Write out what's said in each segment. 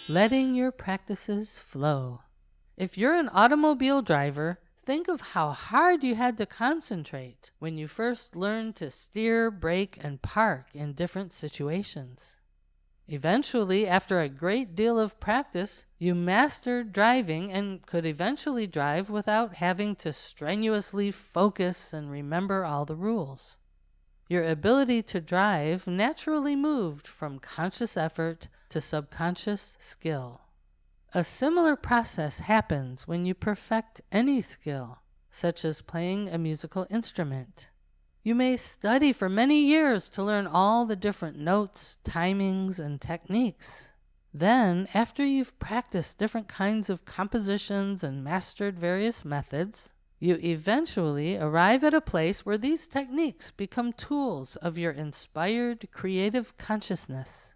Letting your practices flow. If you're an automobile driver, think of how hard you had to concentrate when you first learned to steer, brake, and park in different situations. Eventually, after a great deal of practice, you mastered driving and could eventually drive without having to strenuously focus and remember all the rules. Your ability to drive naturally moved from conscious effort to subconscious skill. A similar process happens when you perfect any skill, such as playing a musical instrument. You may study for many years to learn all the different notes, timings, and techniques. Then, after you've practiced different kinds of compositions and mastered various methods, you eventually arrive at a place where these techniques become tools of your inspired creative consciousness.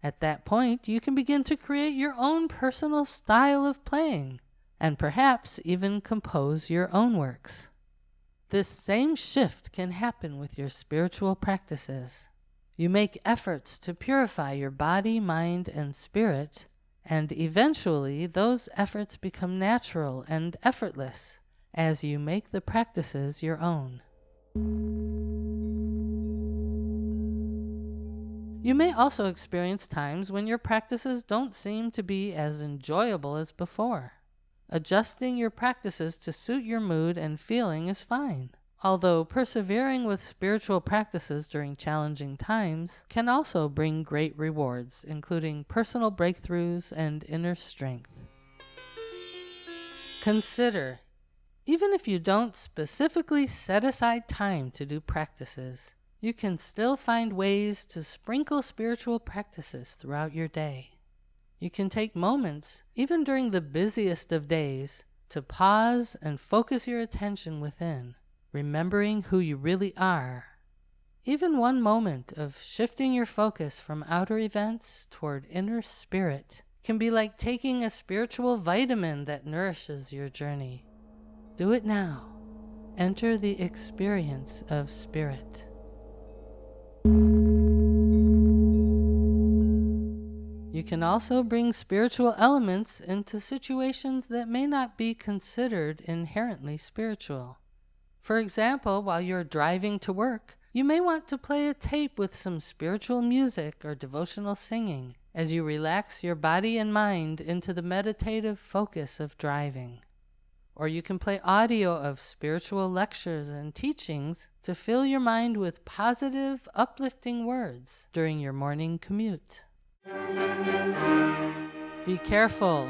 At that point, you can begin to create your own personal style of playing, and perhaps even compose your own works. This same shift can happen with your spiritual practices. You make efforts to purify your body, mind, and spirit, and eventually those efforts become natural and effortless as you make the practices your own. You may also experience times when your practices don't seem to be as enjoyable as before. Adjusting your practices to suit your mood and feeling is fine, although persevering with spiritual practices during challenging times can also bring great rewards, including personal breakthroughs and inner strength. Consider, even if you don't specifically set aside time to do practices, you can still find ways to sprinkle spiritual practices throughout your day. You can take moments, even during the busiest of days, to pause and focus your attention within, remembering who you really are. Even one moment of shifting your focus from outer events toward inner spirit can be like taking a spiritual vitamin that nourishes your journey. Do it now. Enter the experience of spirit. You can also bring spiritual elements into situations that may not be considered inherently spiritual. For example, while you're driving to work, you may want to play a tape with some spiritual music or devotional singing as you relax your body and mind into the meditative focus of driving. Or you can play audio of spiritual lectures and teachings to fill your mind with positive, uplifting words during your morning commute. Be careful.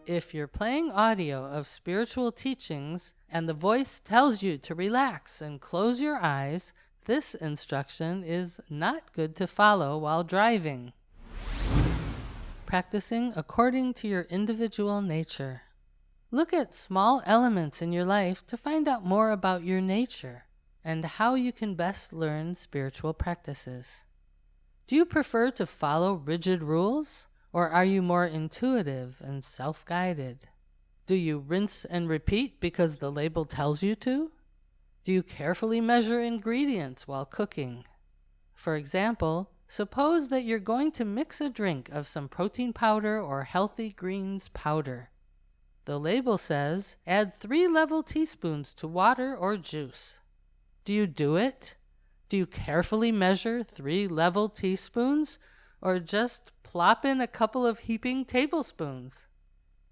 If you're playing audio of spiritual teachings and the voice tells you to relax and close your eyes, this instruction is not good to follow while driving. Practicing according to your individual nature. Look at small elements in your life to find out more about your nature and how you can best learn spiritual practices. Do you prefer to follow rigid rules, or are you more intuitive and self-guided? Do you rinse and repeat because the label tells you to? Do you carefully measure ingredients while cooking? For example, suppose that you're going to mix a drink of some protein powder or healthy greens powder. The label says, add 3 level teaspoons to water or juice. Do you do it? Do you carefully measure 3 level teaspoons, or just plop in a couple of heaping tablespoons?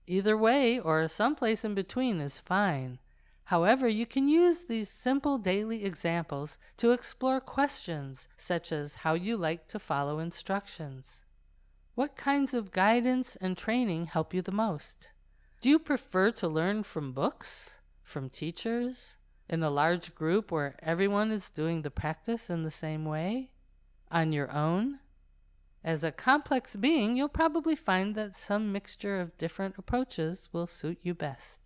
Either way, or someplace in between, is fine. However, you can use these simple daily examples to explore questions such as how you like to follow instructions. What kinds of guidance and training help you the most? Do you prefer to learn from books, from teachers, in a large group where everyone is doing the practice in the same way? On your own? As a complex being, you'll probably find that some mixture of different approaches will suit you best.